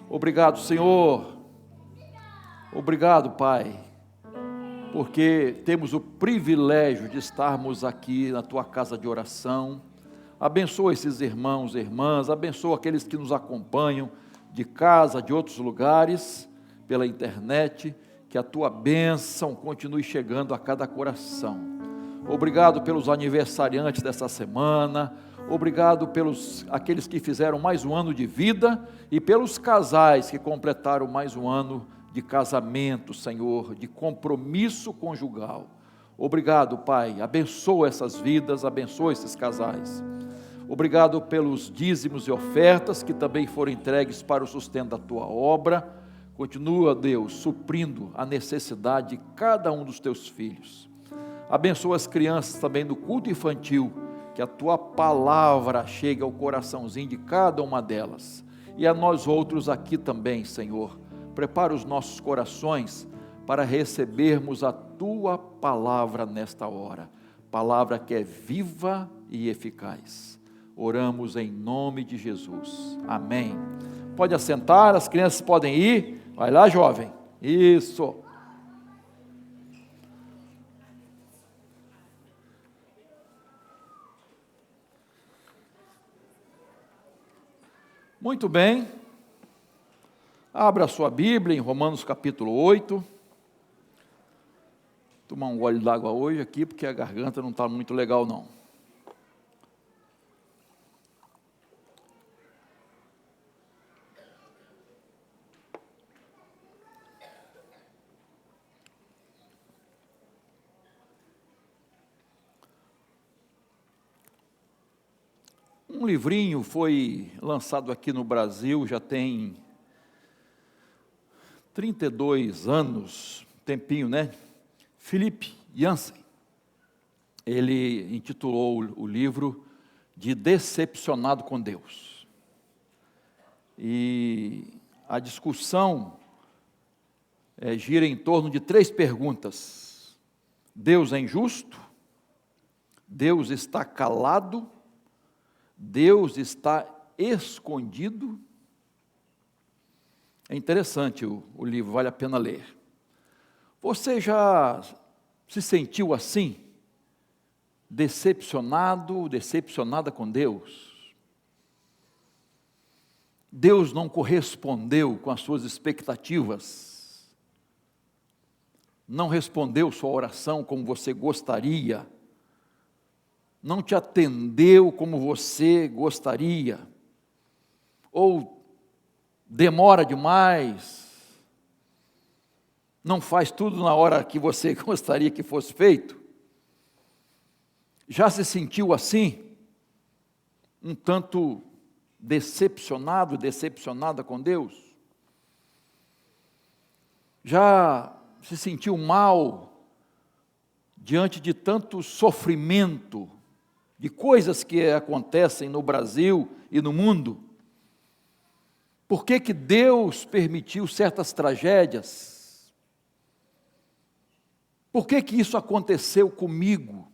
Obrigado, Senhor. Obrigado, Pai, porque temos o privilégio de estarmos aqui na Tua casa de oração. Abençoa esses irmãos e irmãs, abençoa aqueles que nos acompanham de casa, de outros lugares, pela internet, que a Tua bênção continue chegando a cada coração. Obrigado pelos aniversariantes dessa semana, obrigado pelos aqueles que fizeram mais um ano de vida e pelos casais que completaram mais um ano de casamento, Senhor, de compromisso conjugal. Obrigado, Pai, abençoa essas vidas, abençoa esses casais. Obrigado pelos dízimos e ofertas que também foram entregues para o sustento da Tua obra. Continua, Deus, suprindo a necessidade de cada um dos Teus filhos. Abençoa as crianças também do culto infantil, que a Tua palavra chegue ao coraçãozinho de cada uma delas. E a nós outros aqui também, Senhor, prepara os nossos corações para recebermos a Tua palavra nesta hora. Palavra que é viva e eficaz. Oramos em nome de Jesus. Amém. Pode assentar, as crianças podem ir. Vai lá, jovem. Isso. Muito bem. Abra a sua Bíblia em Romanos capítulo 8. Tomar um gole d'água hoje aqui, porque a garganta não está muito legal não. Um livrinho foi lançado aqui no Brasil, já tem 32 anos, tempinho, né? Philip Yancey, ele intitulou o livro de Decepcionado com Deus. E a discussão gira em torno de 3 perguntas. Deus é injusto? Deus está calado? Deus está escondido? É interessante o livro, vale a pena ler. Você já se sentiu assim? Decepcionado, decepcionada com Deus? Deus não correspondeu com as suas expectativas? Não respondeu sua oração como você gostaria? Não te atendeu como você gostaria? Ou demora demais? Não faz tudo na hora que você gostaria que fosse feito? Já se sentiu assim? Um tanto decepcionado, decepcionada com Deus? Já se sentiu mal diante de tanto sofrimento, de coisas que acontecem no Brasil e no mundo? Por que que Deus permitiu certas tragédias? Por que que isso aconteceu comigo?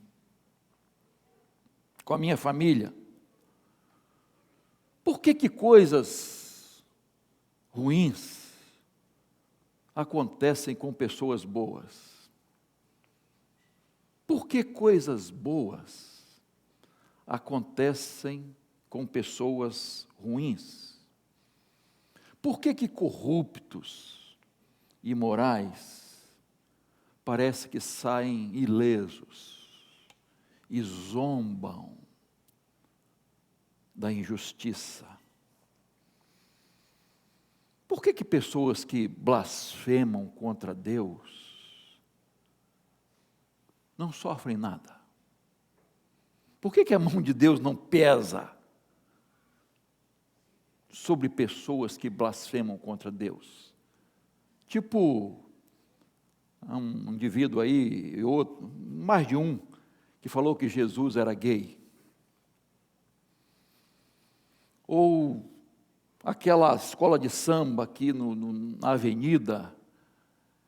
Com a minha família? Por que que coisas ruins acontecem com pessoas boas? Por que coisas boas acontecem com pessoas ruins? Por que que corruptos, imorais, parece que saem ilesos e zombam da injustiça? Por que que pessoas que blasfemam contra Deus não sofrem nada? Por que que a mão de Deus não pesa sobre pessoas que blasfemam contra Deus? Tipo, um indivíduo aí, e outro, mais de um, que falou que Jesus era gay. Ou aquela escola de samba aqui na avenida,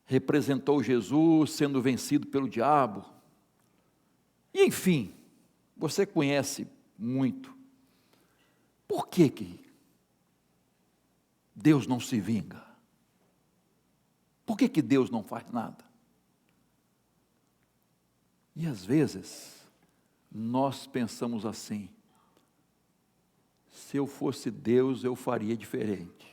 representou Jesus sendo vencido pelo diabo. E, enfim, você conhece muito. Por que Deus não se vinga? Por que Deus não faz nada? E às vezes, nós pensamos assim: se eu fosse Deus, eu faria diferente.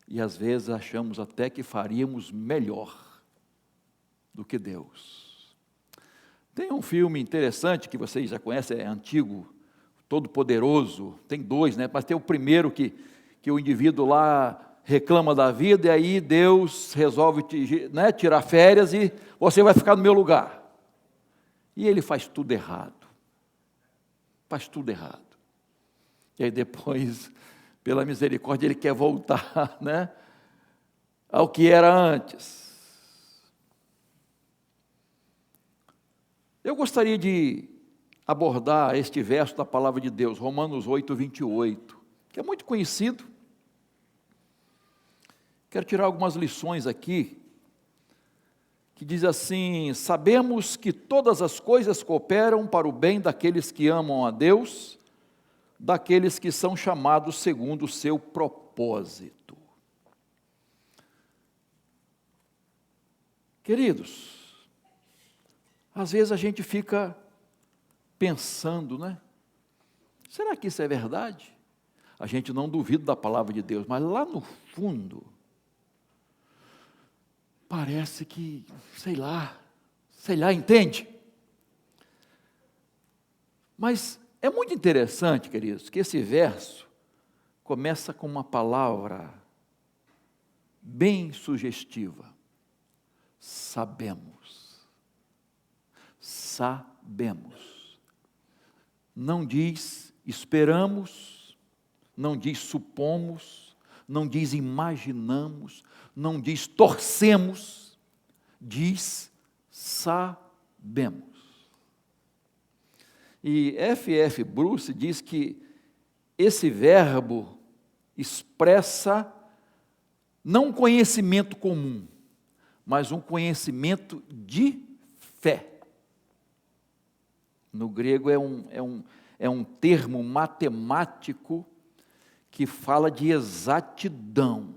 E às vezes achamos até que faríamos melhor do que Deus. Tem um filme interessante que vocês já conhecem, é antigo, Todo-Poderoso. Tem dois, né? Mas tem o primeiro que o indivíduo lá reclama da vida, e aí Deus resolve tirar férias e você vai ficar no meu lugar. E ele faz tudo errado. Faz tudo errado. E aí depois, pela misericórdia, ele quer voltar, né, ao que era antes. Eu gostaria de abordar este verso da palavra de Deus, Romanos 8, 28, que é muito conhecido. Quero tirar algumas lições aqui, que diz assim: sabemos que todas as coisas cooperam para o bem daqueles que amam a Deus, daqueles que são chamados segundo o seu propósito. Queridos, às vezes a gente fica pensando, né? Será que isso é verdade? A gente não duvida da palavra de Deus, mas lá no fundo, parece que, sei lá, entende? Mas é muito interessante, queridos, que esse verso começa com uma palavra bem sugestiva: sabemos. Sabemos. Não diz esperamos, não diz supomos, não diz imaginamos, não diz torcemos, diz sabemos. E F.F. Bruce diz que esse verbo expressa não um conhecimento comum, mas um conhecimento de fé. No grego é um termo matemático que fala de exatidão,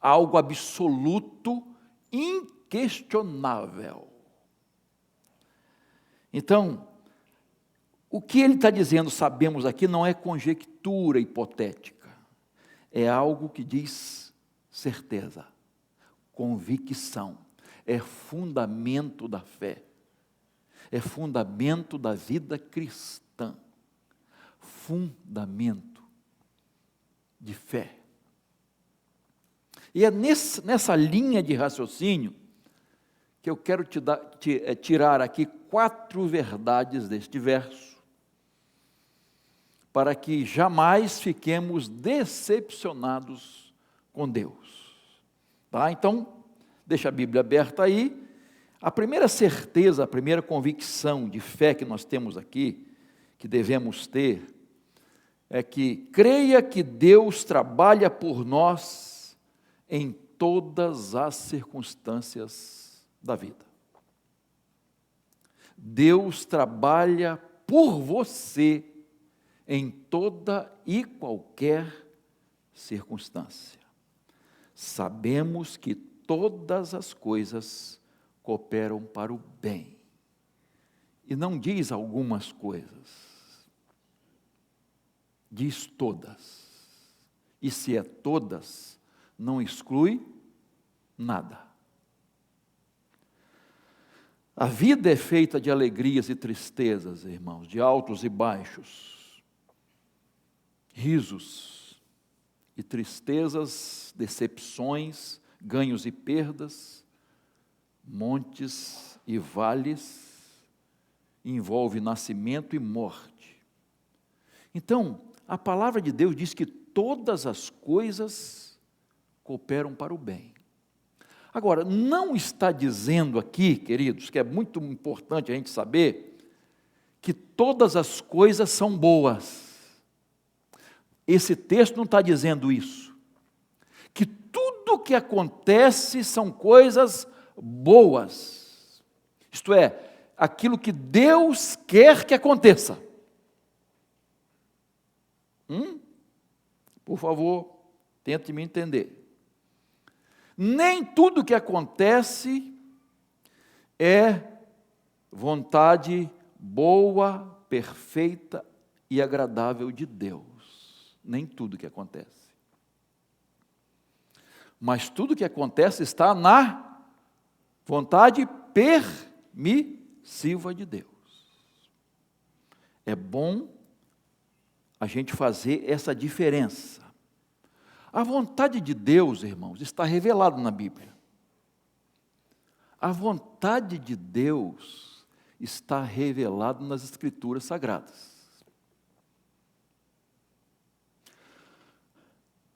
algo absoluto, inquestionável. Então, o que ele está dizendo, sabemos aqui, não é conjectura hipotética, é algo que diz certeza, convicção, é fundamento da fé, é fundamento da vida cristã, fundamento de fé. E é nessa linha de raciocínio que eu quero tirar aqui 4 verdades deste verso, para que jamais fiquemos decepcionados com Deus. Tá? Então, deixa a Bíblia aberta aí. A primeira certeza, a primeira convicção de fé que nós temos aqui, que devemos ter, é que creia que Deus trabalha por nós em todas as circunstâncias da vida. Deus trabalha por você em toda e qualquer circunstância. Sabemos que todas as coisas cooperam para o bem. E não diz algumas coisas, diz todas. E se é todas, não exclui nada. A vida é feita de alegrias e tristezas, irmãos, de altos e baixos, risos e tristezas, decepções, ganhos e perdas, montes e vales, envolve nascimento e morte. Então, a palavra de Deus diz que todas as coisas cooperam para o bem. Agora, não está dizendo aqui, queridos, que é muito importante a gente saber, que todas as coisas são boas. Esse texto não está dizendo isso. Que tudo que acontece são coisas boas. Isto é, aquilo que Deus quer que aconteça. Por favor, tente me entender. Nem tudo que acontece é vontade boa, perfeita e agradável de Deus. Nem tudo que acontece. Mas tudo que acontece está na vontade permissiva de Deus. É bom a gente fazer essa diferença. A vontade de Deus, irmãos, está revelada na Bíblia. A vontade de Deus está revelada nas Escrituras Sagradas.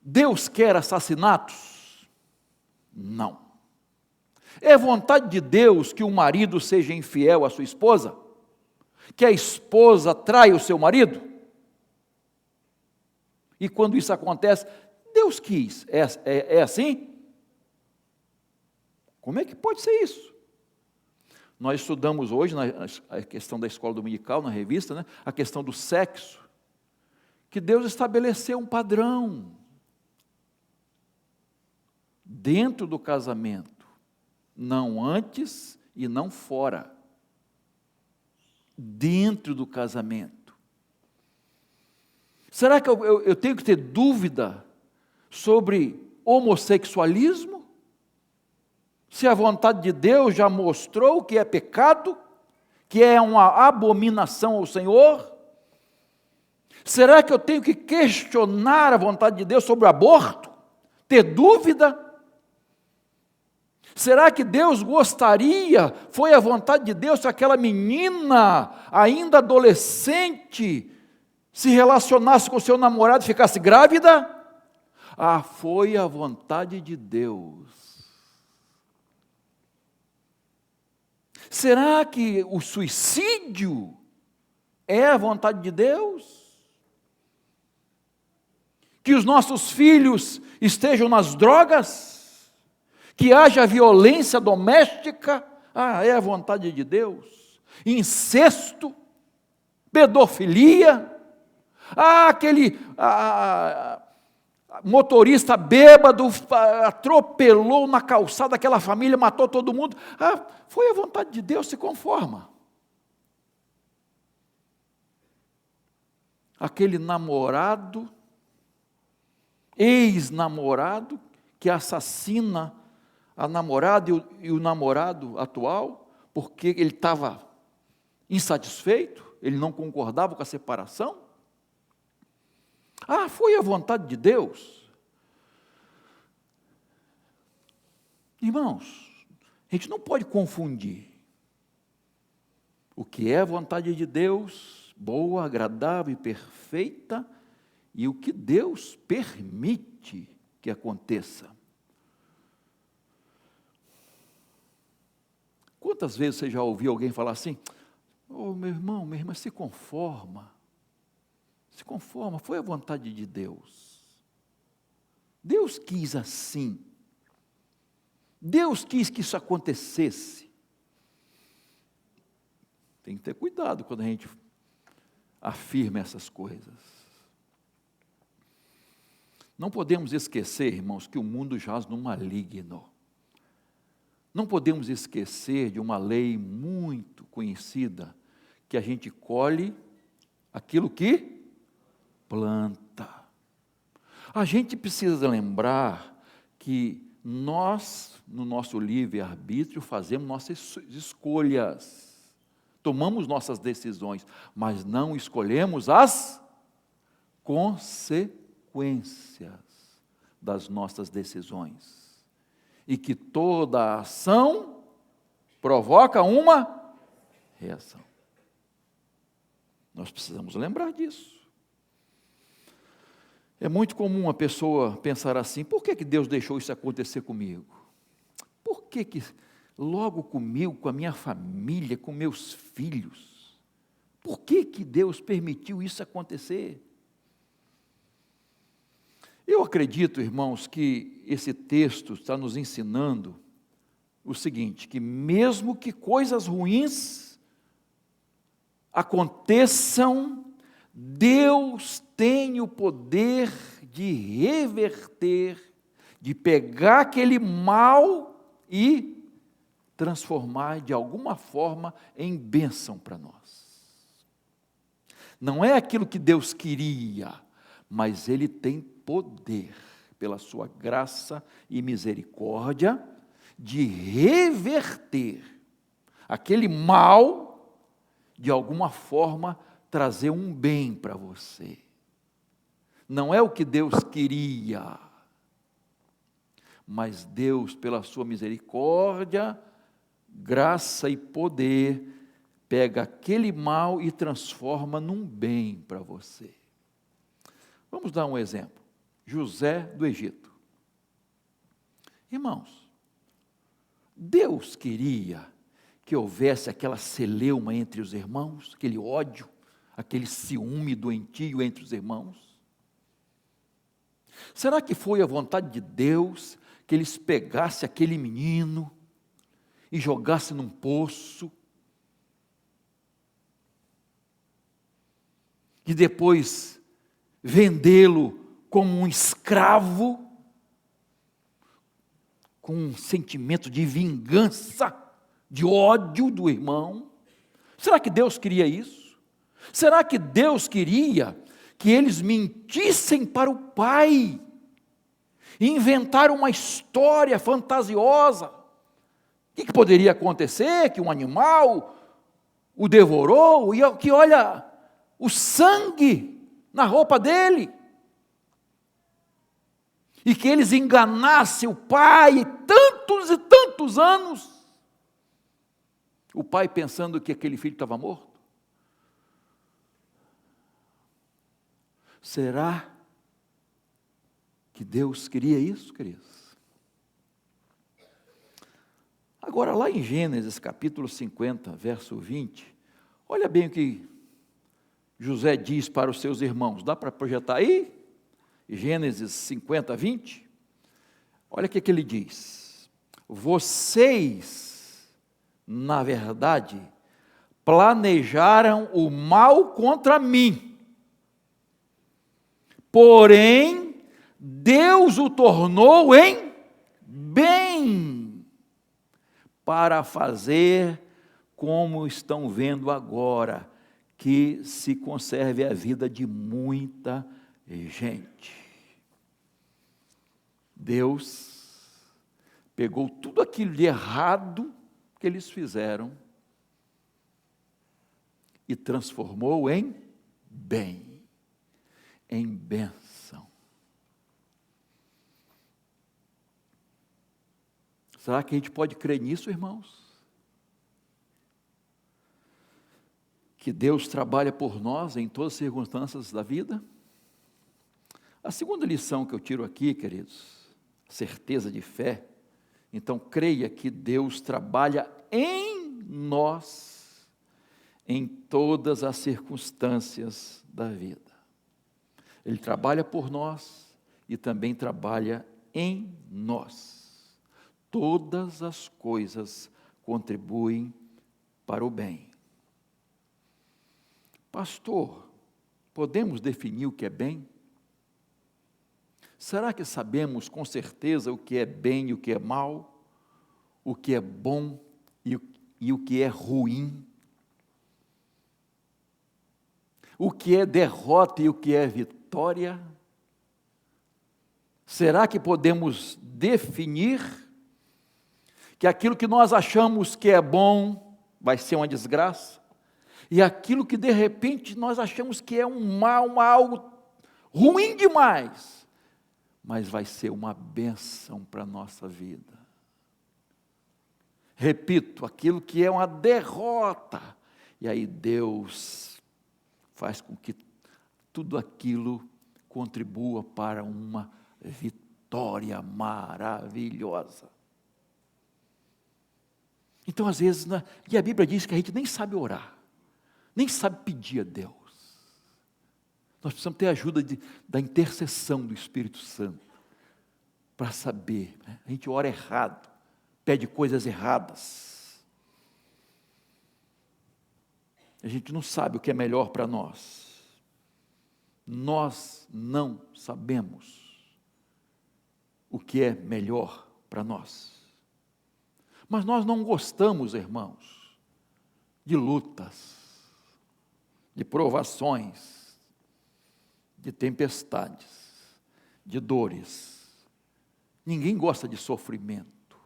Deus quer assassinatos? Não. É vontade de Deus que o marido seja infiel à sua esposa? Que a esposa traia o seu marido? E quando isso acontece, Deus quis. É assim? Como é que pode ser isso? Nós estudamos hoje, a questão da escola dominical, na revista, né, a questão do sexo, que Deus estabeleceu um padrão dentro do casamento, não antes e não fora. Dentro do casamento. Será que eu tenho que ter dúvida sobre homossexualismo? Se a vontade de Deus já mostrou que é pecado, que é uma abominação ao Senhor? Será que eu tenho que questionar a vontade de Deus sobre o aborto? Ter dúvida? Será que Deus gostaria, foi a vontade de Deus, que aquela menina, ainda adolescente, se relacionasse com seu namorado e ficasse grávida? Ah, foi a vontade de Deus. Será que o suicídio é a vontade de Deus? Que os nossos filhos estejam nas drogas? Que haja violência doméstica? Ah, é a vontade de Deus. Incesto? Pedofilia? Ah, aquele motorista bêbado atropelou na calçada aquela família, matou todo mundo. Ah, foi a vontade de Deus, se conforma. Aquele namorado, ex-namorado, que assassina a namorada e o namorado atual, porque ele estava insatisfeito, ele não concordava com a separação. Ah, foi a vontade de Deus. Irmãos, a gente não pode confundir o que é a vontade de Deus, boa, agradável e perfeita, e o que Deus permite que aconteça. Quantas vezes você já ouviu alguém falar assim: oh, meu irmão, minha irmã, se conforma, foi a vontade de Deus. Deus quis assim. Deus quis que isso acontecesse. Tem que ter cuidado quando a gente afirma essas coisas. Não podemos esquecer, irmãos, que o mundo jaz no maligno. Não podemos esquecer de uma lei muito conhecida, que a gente colhe aquilo que planta. A gente precisa lembrar que nós, no nosso livre-arbítrio, fazemos nossas escolhas, tomamos nossas decisões, mas não escolhemos as consequências das nossas decisões. E que toda ação provoca uma reação. Nós precisamos lembrar disso. É muito comum a pessoa pensar assim: por que Deus deixou isso acontecer comigo? Por que logo comigo, com a minha família, com meus filhos? Por que Deus permitiu isso acontecer? Eu acredito, irmãos, que esse texto está nos ensinando o seguinte: que mesmo que coisas ruins aconteçam, Deus tem o poder de reverter, de pegar aquele mal e transformar de alguma forma em bênção para nós. Não é aquilo que Deus queria, mas Ele tem poder, pela sua graça e misericórdia, de reverter aquele mal, de alguma forma, trazer um bem para você. Não é o que Deus queria, mas Deus, pela sua misericórdia, graça e poder, pega aquele mal e transforma num bem para você. Vamos dar um exemplo. José do Egito. Irmãos, Deus queria que houvesse aquela celeuma entre os irmãos, aquele ódio, aquele ciúme doentio entre os irmãos? Será que foi a vontade de Deus que eles pegassem aquele menino e jogassem num poço, e depois vendê-lo como um escravo, com um sentimento de vingança, de ódio do irmão? Será que Deus queria isso? Será que Deus queria que eles mentissem para o pai, e inventaram uma história fantasiosa? O que poderia acontecer? Que um animal o devorou, e que olha, o sangue na roupa dele, e que eles enganassem o pai tantos e tantos anos, o pai pensando que aquele filho estava morto. Será que Deus queria isso, queridos? Agora, lá em Gênesis capítulo 50, verso 20, olha bem o que José diz para os seus irmãos. Dá para projetar aí? Gênesis 50, 20. Olha o que ele diz: vocês, na verdade, planejaram o mal contra mim, porém, Deus o tornou em bem, para fazer como estão vendo agora, que se conserve a vida de muita gente. Deus pegou tudo aquilo de errado que eles fizeram e transformou em bem, em bênção. Será que a gente pode crer nisso, irmãos? Que Deus trabalha por nós em todas as circunstâncias da vida? A segunda lição que eu tiro aqui, queridos, certeza de fé. Então, creia que Deus trabalha em nós, em todas as circunstâncias da vida. Ele trabalha por nós e também trabalha em nós. Todas as coisas contribuem para o bem. Pastor, podemos definir o que é bem? Será que sabemos com certeza o que é bem e o que é mal? O que é bom e o que é ruim? O que é derrota e o que é vitória? Será que podemos definir que aquilo que nós achamos que é bom vai ser uma desgraça? E aquilo que de repente nós achamos que é um mal, algo ruim demais, mas vai ser uma bênção para a nossa vida. Repito, aquilo que é uma derrota, e aí Deus faz com que tudo aquilo contribua para uma vitória maravilhosa. Então, às vezes, e a Bíblia diz que a gente nem sabe orar, nem sabe pedir a Deus. Nós precisamos ter a ajuda da intercessão do Espírito Santo, para saber, né? A gente ora errado, pede coisas erradas, a gente não sabe o que é melhor para nós. nós não sabemos o que é melhor para nós. Mas nós não gostamos, irmãos, de lutas, de provações, de tempestades, de dores. Ninguém gosta de sofrimento,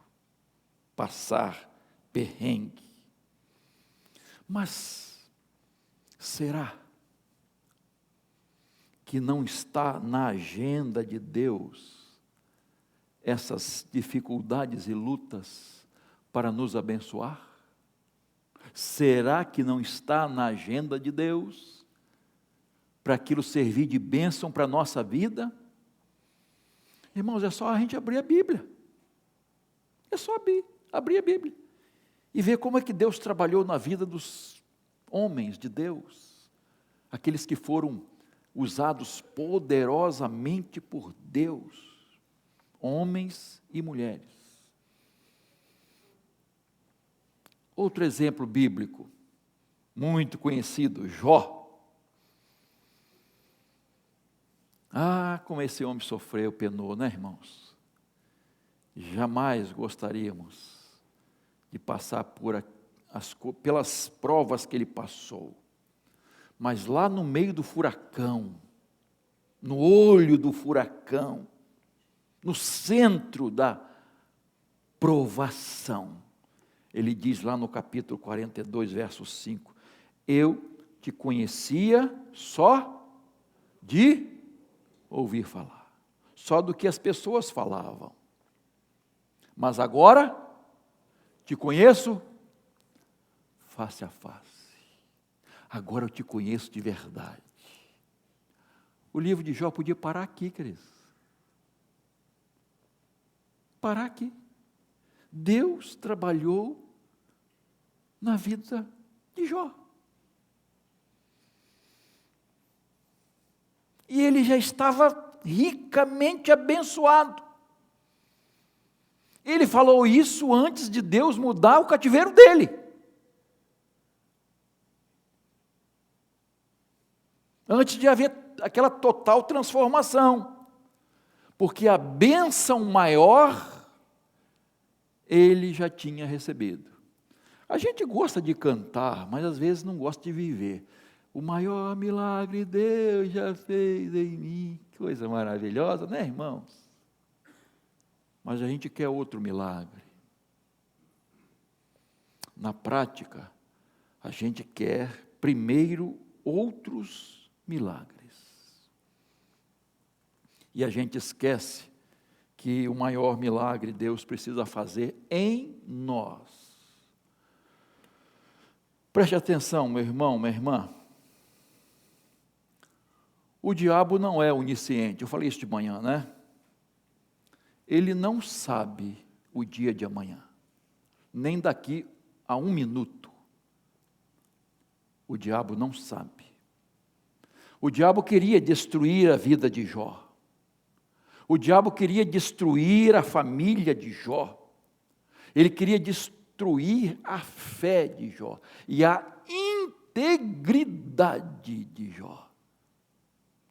passar perrengue. Mas será que não está na agenda de Deus essas dificuldades e lutas para nos abençoar? Será que não está na agenda de Deus para aquilo servir de bênção para a nossa vida? Irmãos, é só a gente abrir a Bíblia. É só abrir a Bíblia e ver como é que Deus trabalhou na vida dos homens de Deus, aqueles que foram usados poderosamente por Deus, homens e mulheres. Outro exemplo bíblico, muito conhecido, Jó. Como esse homem sofreu, penou, né, irmãos? Jamais gostaríamos de passar pelas provas que ele passou. Mas lá no meio do furacão, no olho do furacão, no centro da provação, ele diz lá no capítulo 42, verso 5, eu te conhecia só de ouvir falar, só do que as pessoas falavam, mas agora te conheço face a face, agora eu te conheço de verdade. O livro de Jó podia parar aqui, queridos, parar aqui. Deus trabalhou na vida de Jó. E ele já estava ricamente abençoado. Ele falou isso antes de Deus mudar o cativeiro dele. Antes de haver aquela total transformação. Porque a bênção maior ele já tinha recebido. A gente gosta de cantar, mas às vezes não gosta de viver. O maior milagre Deus já fez em mim. Que coisa maravilhosa, né, irmãos? Mas a gente quer outro milagre. Na prática, a gente quer primeiro outros milagres. E a gente esquece que o maior milagre Deus precisa fazer em nós. Preste atenção, meu irmão, minha irmã. O diabo não é onisciente, eu falei isso de manhã, né? Ele não sabe o dia de amanhã, nem daqui a 1 minuto. O diabo não sabe. O diabo queria destruir a vida de Jó. O diabo queria destruir a família de Jó. Ele queria destruir a fé de Jó e a integridade de Jó.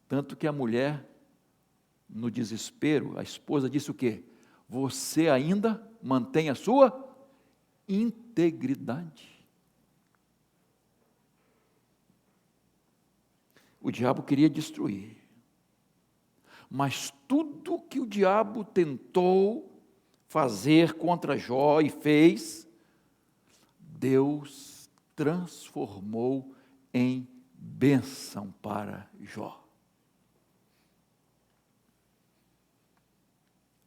Tanto que a mulher, no desespero, a esposa disse o quê? Você ainda mantém a sua integridade. O diabo queria destruir. Mas tudo que o diabo tentou fazer contra Jó e fez, Deus transformou em bênção para Jó.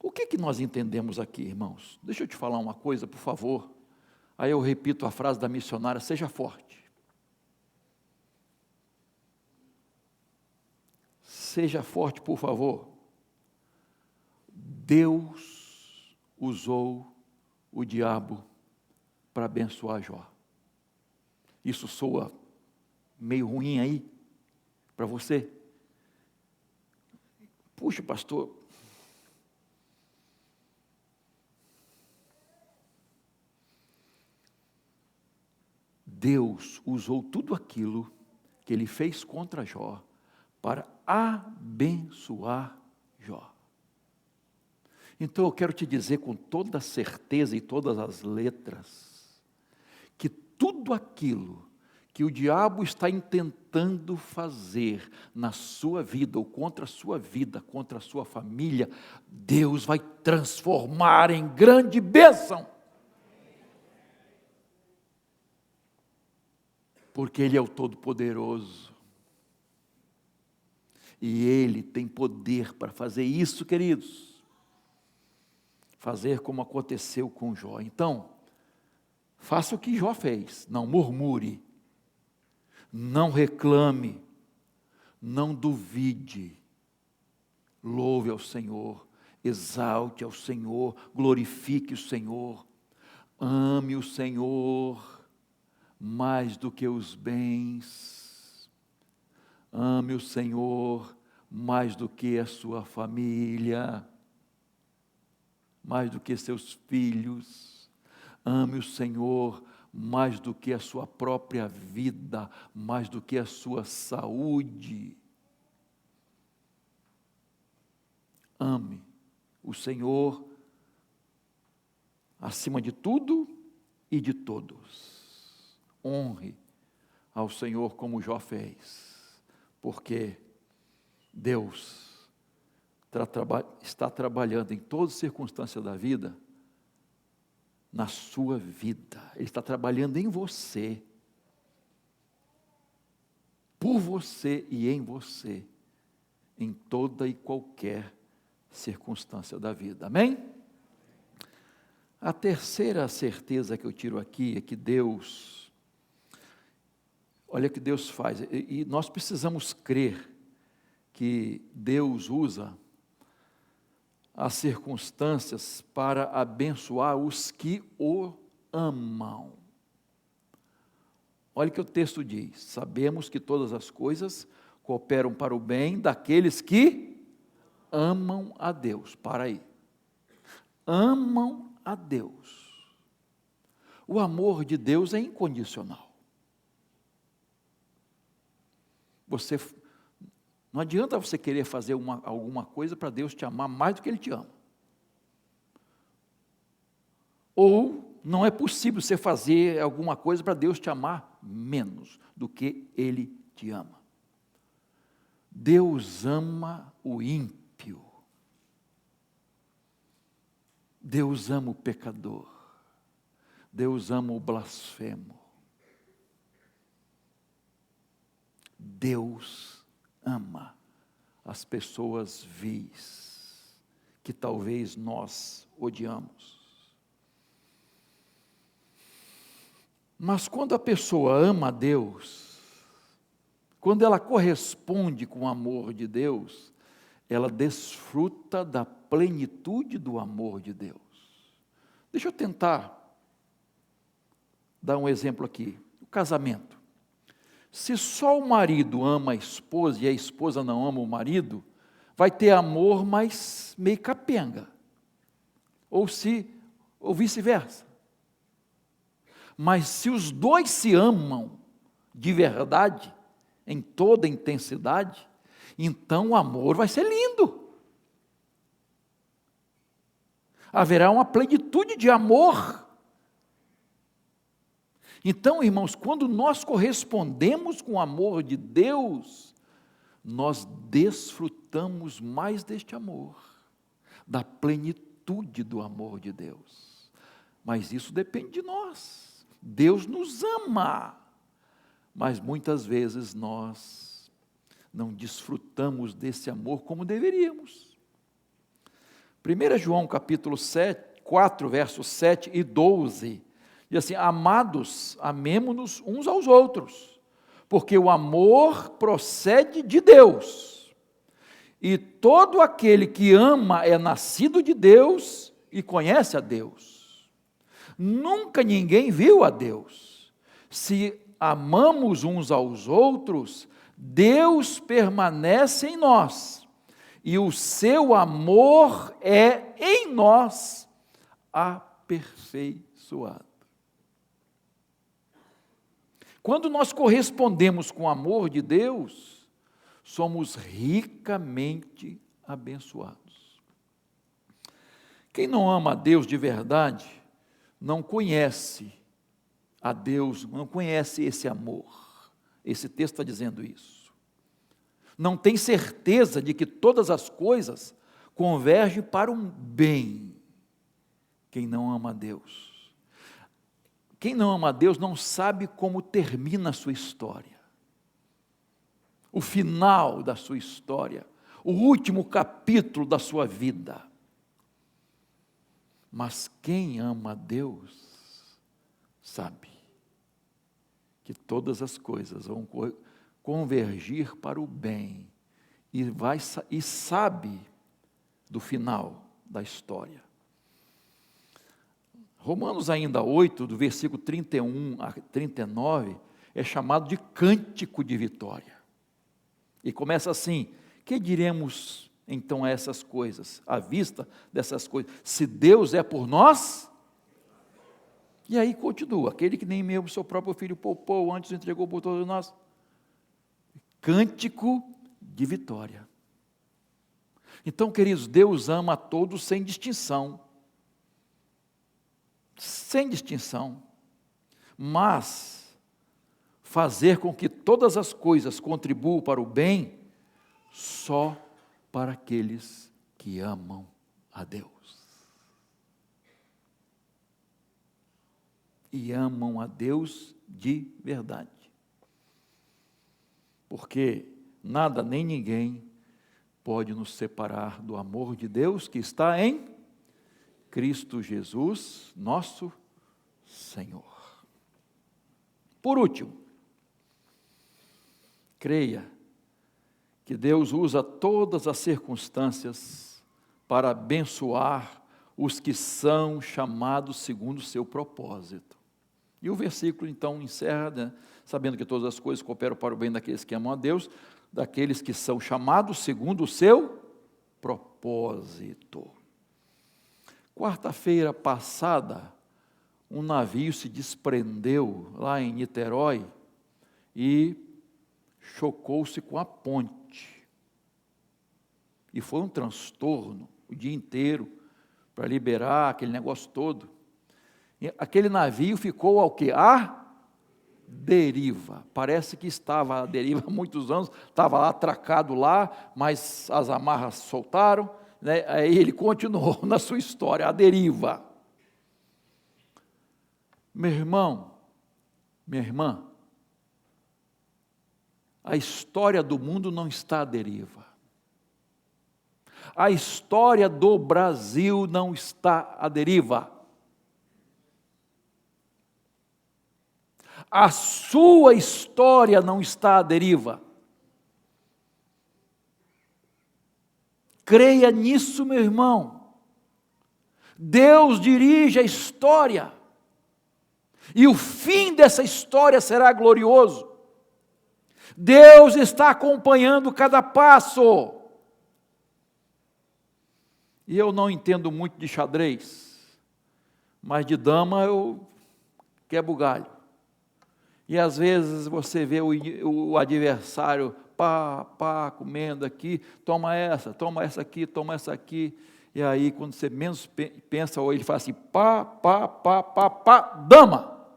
O que nós entendemos aqui, irmãos? Deixa eu te falar uma coisa, por favor. Aí eu repito a frase da missionária, seja forte. Seja forte, por favor. Deus usou o diabo para abençoar Jó. Isso soa meio ruim aí para você? Puxa, pastor. Deus usou tudo aquilo que ele fez contra Jó para abençoar Jó. Então eu quero te dizer com toda certeza e todas as letras, que tudo aquilo que o diabo está intentando fazer na sua vida, ou contra a sua vida, contra a sua família, Deus vai transformar em grande bênção. Porque Ele é o Todo-Poderoso. E Ele tem poder para fazer isso, queridos. Fazer como aconteceu com Jó. Então, faça o que Jó fez. Não murmure. Não reclame. Não duvide. Louve ao Senhor. Exalte ao Senhor. Glorifique o Senhor. Ame o Senhor mais do que os bens. Ame o Senhor mais do que a sua família, mais do que seus filhos. Ame o Senhor mais do que a sua própria vida, mais do que a sua saúde. Ame o Senhor acima de tudo e de todos. Honre ao Senhor como Jó fez, porque Deus está trabalhando em todas as circunstâncias da vida, na sua vida. Ele está trabalhando em você, por você e em você, em toda e qualquer circunstância da vida. Amém? A terceira certeza que eu tiro aqui é que Deus, olha o que Deus faz, e nós precisamos crer que Deus usa as circunstâncias para abençoar os que o amam. Olha o que o texto diz: sabemos que todas as coisas cooperam para o bem daqueles que amam a Deus. Para aí. Amam a Deus. O amor de Deus é incondicional. Não adianta você querer fazer alguma coisa para Deus te amar mais do que Ele te ama. Ou não é possível você fazer alguma coisa para Deus te amar menos do que Ele te ama. Deus ama o ímpio. Deus ama o pecador. Deus ama o blasfemo. Deus ama as pessoas vis, que talvez nós odiamos. Mas quando a pessoa ama a Deus, quando ela corresponde com o amor de Deus, ela desfruta da plenitude do amor de Deus. Deixa eu tentar dar um exemplo aqui. O casamento. Se só o marido ama a esposa e a esposa não ama o marido, vai ter amor, mas meio capenga. Ou vice-versa. Mas se os dois se amam de verdade, em toda intensidade, então o amor vai ser lindo. Haverá uma plenitude de amor. Então, irmãos, quando nós correspondemos com o amor de Deus, nós desfrutamos mais deste amor, da plenitude do amor de Deus. Mas isso depende de nós. Deus nos ama, mas muitas vezes nós não desfrutamos desse amor como deveríamos. 1 João capítulo 4, versos 7 e 12, diz assim: amados, amemo-nos uns aos outros, porque o amor procede de Deus, e todo aquele que ama é nascido de Deus e conhece a Deus. Nunca ninguém viu a Deus. Se amamos uns aos outros, Deus permanece em nós, e o seu amor é em nós aperfeiçoado. Quando nós correspondemos com o amor de Deus, somos ricamente abençoados. Quem não ama a Deus de verdade, não conhece a Deus, não conhece esse amor. Esse texto está dizendo isso. Não tem certeza de que todas as coisas convergem para um bem. Quem não ama a Deus. Quem não ama a Deus não sabe como termina a sua história. O final da sua história. O último capítulo da sua vida. Mas quem ama a Deus sabe que todas as coisas vão convergir para o bem e sabe do final da história. Romanos ainda 8, do versículo 31 a 39, é chamado de cântico de vitória. E começa assim: que diremos então a essas coisas, à vista dessas coisas? Se Deus é por nós? E aí continua: aquele que nem mesmo seu próprio filho poupou, antes o entregou por todos nós. Cântico de vitória. Então, queridos, Deus ama a todos sem distinção. Sem distinção. Mas fazer com que todas as coisas contribuam para o bem, só para aqueles que amam a Deus. E amam a Deus de verdade. Porque nada nem ninguém pode nos separar do amor de Deus que está em Cristo Jesus, nosso Senhor. Por último, creia que Deus usa todas as circunstâncias para abençoar os que são chamados segundo o seu propósito. E o versículo então encerra, né, sabendo que todas as coisas cooperam para o bem daqueles que amam a Deus, daqueles que são chamados segundo o seu propósito. Quarta-feira passada, um navio se desprendeu lá em Niterói e chocou-se com a ponte. E foi um transtorno o dia inteiro para liberar aquele negócio todo. E aquele navio ficou ao quê? À deriva. Parece que estava à deriva há muitos anos, estava lá atracado lá, mas as amarras soltaram, né? Aí ele continuou na sua história, à deriva. Meu irmão, minha irmã, a história do mundo não está à deriva. A história do Brasil não está à deriva. A sua história não está à deriva. Creia nisso, meu irmão. Deus dirige a história. E o fim dessa história será glorioso. Deus está acompanhando cada passo. E eu não entendo muito de xadrez, mas de dama eu quebro galho. E às vezes você vê o adversário, comendo aqui, toma essa aqui, toma essa aqui. E aí quando você menos pensa, ou ele faz assim, dama.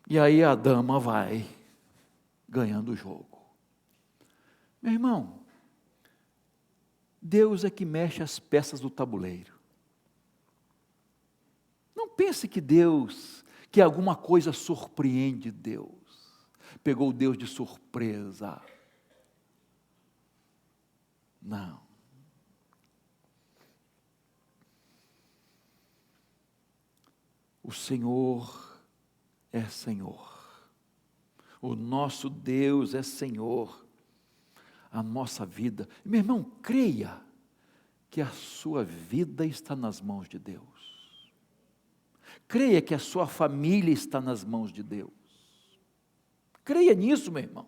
E aí a dama vai ganhando o jogo. Meu irmão, Deus é que mexe as peças do tabuleiro. Não pense que alguma coisa surpreende Deus. Pegou Deus de surpresa. Não. O Senhor é Senhor. O nosso Deus é Senhor. A nossa vida. Meu irmão, creia que a sua vida está nas mãos de Deus. Creia que a sua família está nas mãos de Deus. Creia nisso, meu irmão.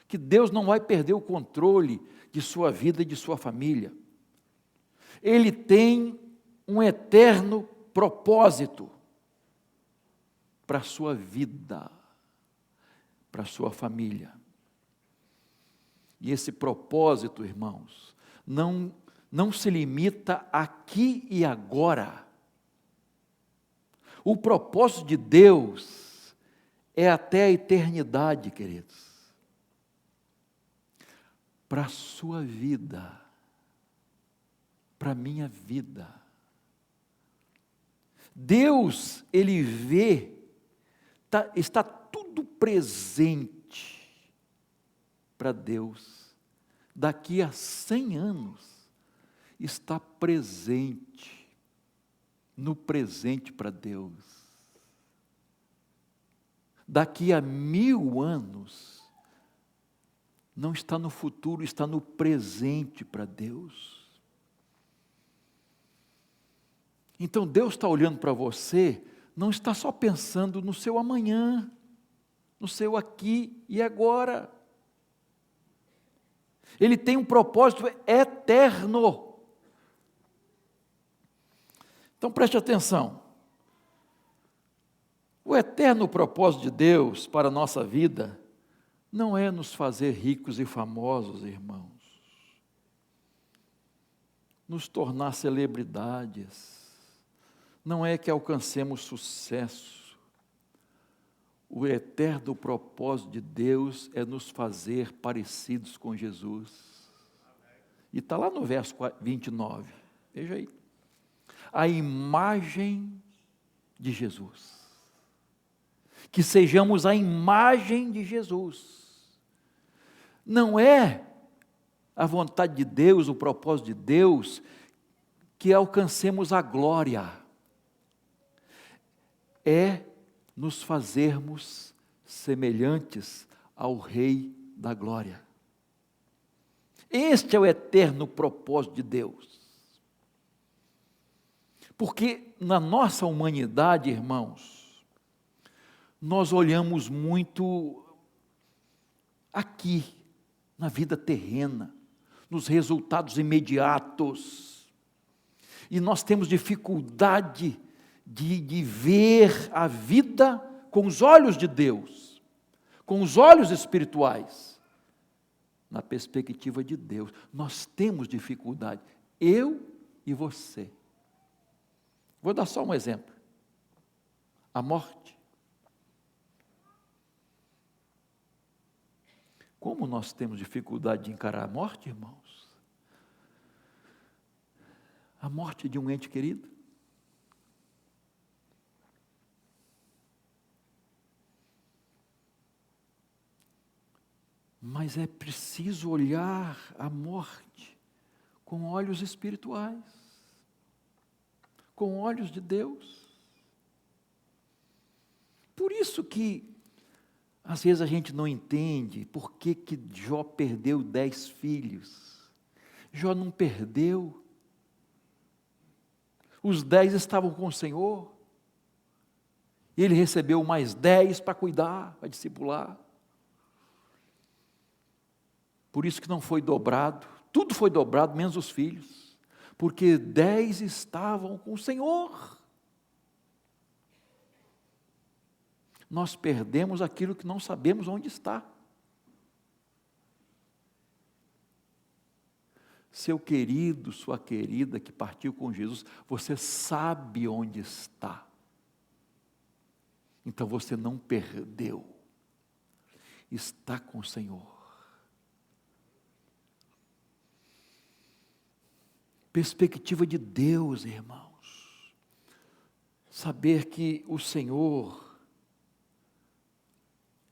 Que Deus não vai perder o controle de sua vida e de sua família. Ele tem um eterno propósito para a sua vida. para a sua família. E esse propósito, irmãos, não se limita aqui e agora. O propósito de Deus é até a eternidade, queridos. Para a sua vida, para a minha vida. Deus, Ele vê, está tudo presente para Deus. Daqui a 100 anos, está presente, no presente para Deus. Daqui a 1000 anos, não está no futuro, está no presente para Deus. Então Deus está olhando para você, não está só pensando no seu amanhã, no seu aqui e agora. Ele tem um propósito eterno. Então preste atenção. O eterno propósito de Deus para a nossa vida não é nos fazer ricos e famosos, irmãos. Nos tornar celebridades. Não é que alcancemos sucesso. O eterno propósito de Deus é nos fazer parecidos com Jesus. E está lá no verso 29. Veja aí. A imagem de Jesus. Que sejamos a imagem de Jesus. Não é a vontade de Deus, o propósito de Deus, que alcancemos a glória. É nos fazermos semelhantes ao Rei da Glória. Este é o eterno propósito de Deus. Porque na nossa humanidade, irmãos, nós olhamos muito aqui, na vida terrena, nos resultados imediatos. E nós temos dificuldade de ver a vida com os olhos de Deus, com os olhos espirituais, na perspectiva de Deus. Nós temos dificuldade, eu e você. Vou dar só um exemplo. A morte. Como nós temos dificuldade de encarar a morte, irmãos? A morte de um ente querido. Mas é preciso olhar a morte com olhos espirituais, com olhos de Deus. Por isso que, às vezes, a gente não entende por que Jó perdeu 10 filhos. Jó não perdeu. Os 10 estavam com o Senhor. Ele recebeu mais 10 para cuidar, para discipular. Por isso que não foi dobrado, tudo foi dobrado, menos os filhos, porque 10 estavam com o Senhor. Nós perdemos aquilo que não sabemos onde está. Seu querido, sua querida que partiu com Jesus, você sabe onde está. Então você não perdeu, está com o Senhor. Perspectiva de Deus, irmãos. Saber que o Senhor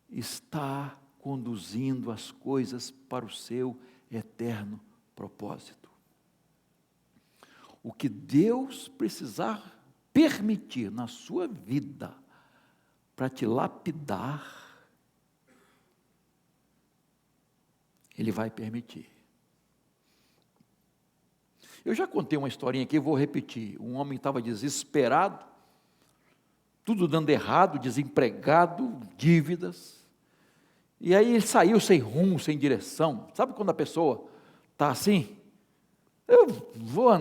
está conduzindo as coisas para o seu eterno propósito. O que Deus precisar permitir na sua vida para te lapidar, Ele vai permitir. Eu já contei uma historinha aqui, vou repetir. Um homem estava desesperado, tudo dando errado, desempregado, dívidas. E aí ele saiu sem rumo, sem direção. Sabe quando a pessoa está assim? Eu vou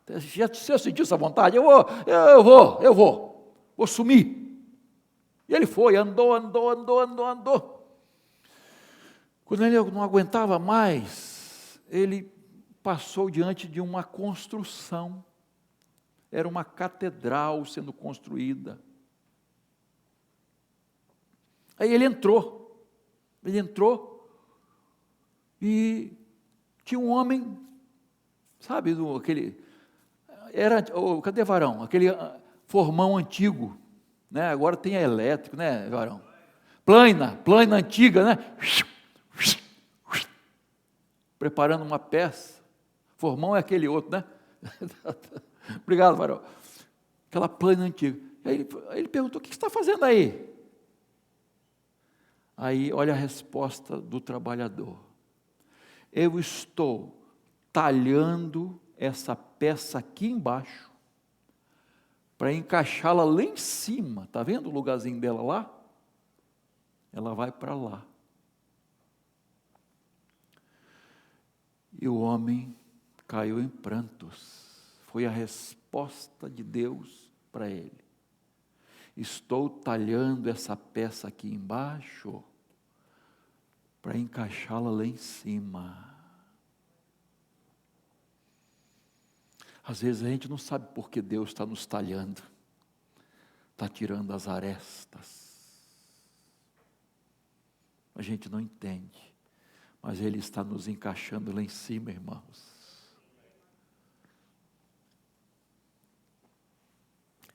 já você sentiu essa vontade? Eu vou sumir. E ele foi, andou. Quando ele não aguentava mais, ele passou diante de uma construção. Era uma catedral sendo construída. Aí ele entrou e tinha um homem, sabe, cadê varão? Aquele formão antigo, né? Agora tem a elétrico, né, varão? Plana antiga, né? Preparando uma peça. Formão é aquele outro, né? Obrigado, varão. Aquela plana antiga. Aí ele perguntou: o que você está fazendo aí? Aí, olha a resposta do trabalhador: eu estou talhando essa peça aqui embaixo, para encaixá-la lá em cima. Está vendo o lugarzinho dela lá? Ela vai para lá. E o homem caiu em prantos. Foi a resposta de Deus para ele: estou talhando essa peça aqui embaixo para encaixá-la lá em cima. Às vezes a gente não sabe por que Deus está nos talhando, está tirando as arestas. A gente não entende, mas Ele está nos encaixando lá em cima, irmãos.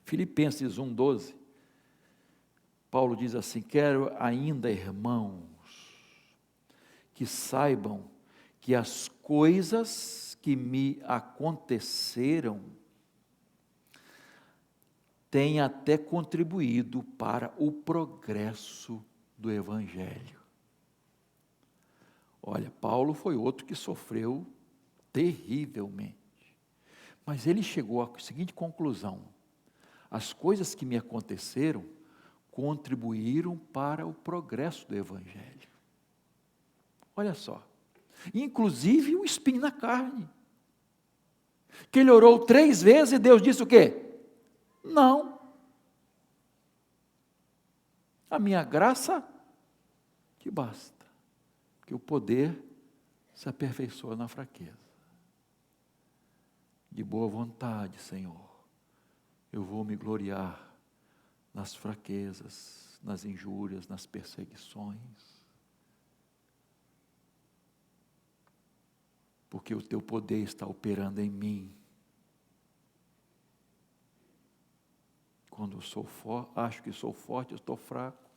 Filipenses 1:12, Paulo diz assim: quero ainda, irmãos, que saibam que as coisas que me aconteceram têm até contribuído para o progresso do Evangelho. Olha, Paulo foi outro que sofreu terrivelmente, mas ele chegou à seguinte conclusão: as coisas que me aconteceram contribuíram para o progresso do Evangelho. Olha só, inclusive o espinho na carne, que ele orou 3 vezes e Deus disse o quê? Não. A minha graça te basta, que o poder se aperfeiçoa na fraqueza. De boa vontade, Senhor, eu vou me gloriar nas fraquezas, nas injúrias, nas perseguições, porque o teu poder está operando em mim. Quando eu sou acho que sou forte, eu estou fraco,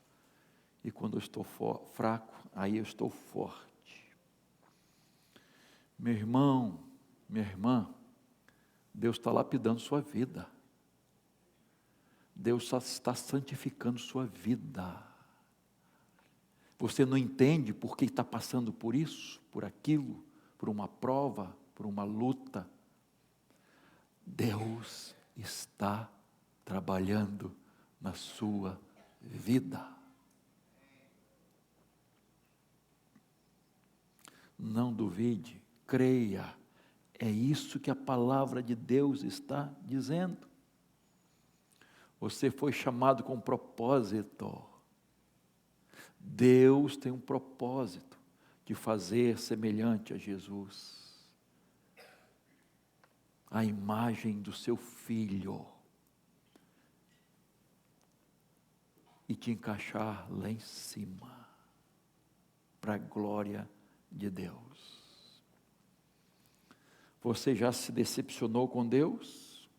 e quando eu estou fraco, aí eu estou forte. Meu irmão, minha irmã, Deus está lapidando sua vida. Deus está santificando sua vida. Você não entende por que está passando por isso, por aquilo, por uma prova, por uma luta. Deus está trabalhando na sua vida. Não duvide, creia. É isso que a palavra de Deus está dizendo. Você foi chamado com um propósito. Deus tem um propósito de fazer semelhante a Jesus, a imagem do seu Filho, e te encaixar lá em cima, para a glória de Deus. Você já se decepcionou com Deus?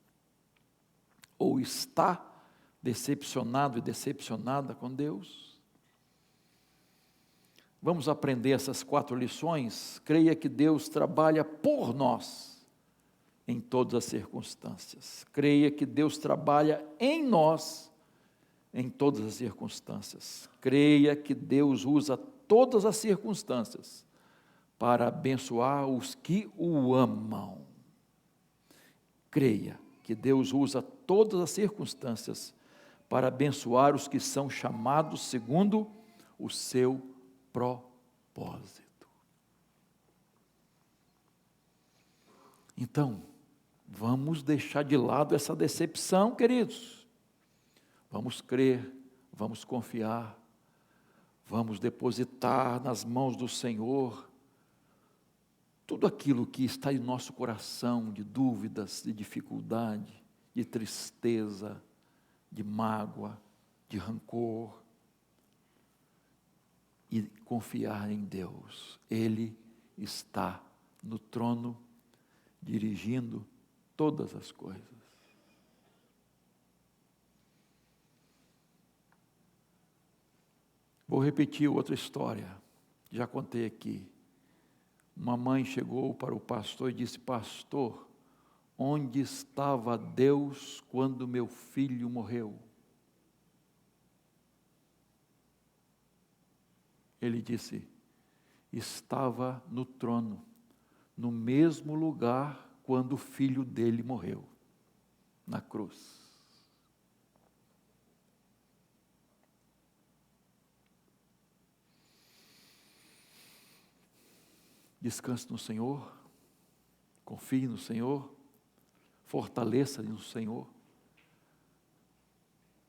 Ou está decepcionado e decepcionada com Deus? Vamos aprender essas 4 lições. Creia que Deus trabalha por nós em todas as circunstâncias. Creia que Deus trabalha em nós em todas as circunstâncias. Creia que Deus usa todas as circunstâncias para abençoar os que o amam. Creia que Deus usa todas as circunstâncias para abençoar os que são chamados segundo o seu propósito. Então, vamos deixar de lado essa decepção, queridos. Vamos crer, vamos confiar, vamos depositar nas mãos do Senhor tudo aquilo que está em nosso coração, de dúvidas, de dificuldade, de tristeza, de mágoa, de rancor, e confiar em Deus. Ele está no trono, dirigindo todas as coisas. Vou repetir outra história, já contei aqui. Uma mãe chegou para o pastor e disse: pastor, onde estava Deus quando meu filho morreu? Ele disse: estava no trono, no mesmo lugar quando o filho dele morreu, na cruz. Descanse no Senhor, confie no Senhor, fortaleça no Senhor,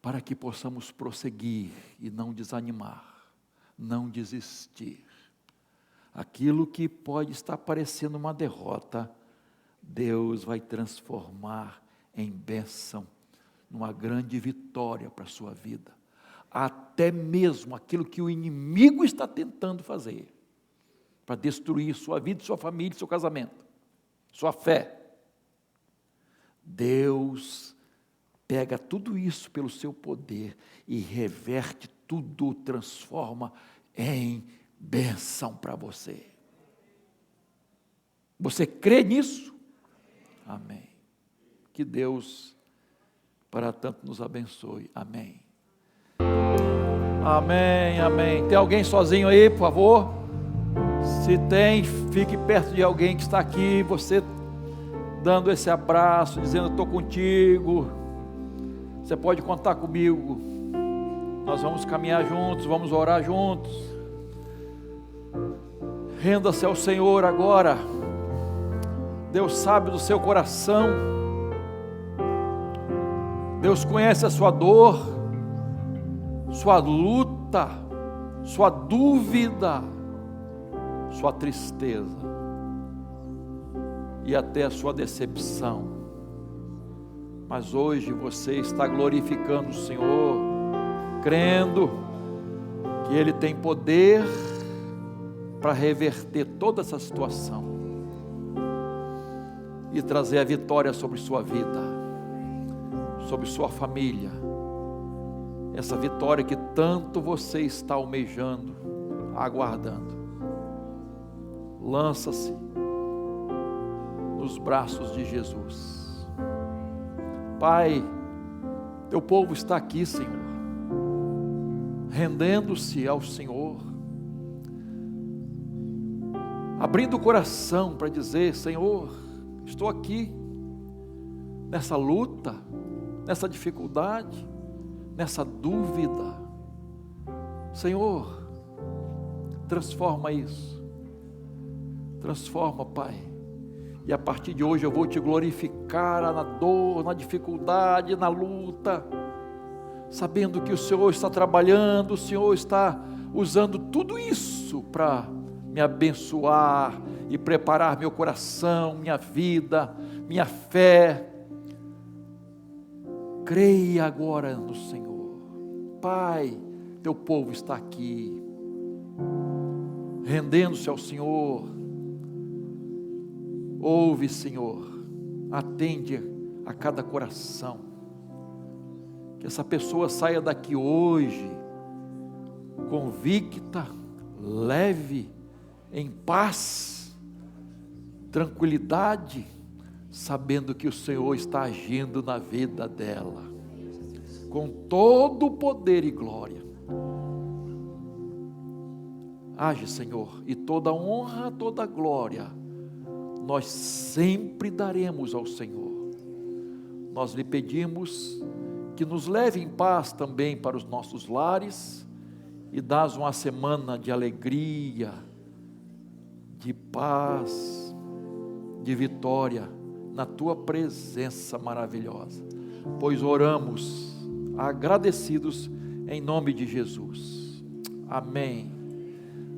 para que possamos prosseguir e não desanimar, não desistir. Aquilo que pode estar parecendo uma derrota, Deus vai transformar em bênção, numa grande vitória para a sua vida. Até mesmo aquilo que o inimigo está tentando fazer, para destruir sua vida, sua família, seu casamento, sua fé. Deus pega tudo isso pelo seu poder e reverte tudo, transforma em bênção para você. Você crê nisso? Amém. Que Deus para tanto nos abençoe. Amém. Amém, amém. Tem alguém sozinho aí, por favor? Se tem, fique perto de alguém que está aqui, você dando esse abraço, dizendo: estou contigo, você pode contar comigo, nós vamos caminhar juntos, vamos orar juntos. Renda-se ao Senhor agora. Deus sabe do seu coração, Deus conhece a sua dor, sua luta, sua dúvida, sua tristeza e até a sua decepção. Mas hoje você está glorificando o Senhor, crendo que Ele tem poder para reverter toda essa situação e trazer a vitória sobre sua vida, sobre sua família. Essa vitória que tanto você está almejando, aguardando. Lança-se nos braços de Jesus. Pai, teu povo está aqui, Senhor, rendendo-se ao Senhor, abrindo o coração para dizer: Senhor, estou aqui, nessa luta, nessa dificuldade, nessa dúvida. Senhor, transforma isso. Transforma, Pai, e a partir de hoje eu vou te glorificar na dor, na dificuldade, na luta, sabendo que o Senhor está trabalhando, o Senhor está usando tudo isso para me abençoar e preparar meu coração, minha vida, minha fé. Creia agora no Senhor. Pai, teu povo está aqui, rendendo-se ao Senhor. Ouve, Senhor, atende a cada coração, que essa pessoa saia daqui hoje, convicta, leve, em paz, tranquilidade, sabendo que o Senhor está agindo na vida dela, com todo o poder e glória. Age, Senhor, e toda honra, toda glória, nós sempre daremos ao Senhor. Nós lhe pedimos que nos leve em paz também para os nossos lares e dás uma semana de alegria, de paz, de vitória na tua presença maravilhosa, pois oramos agradecidos em nome de Jesus. Amém.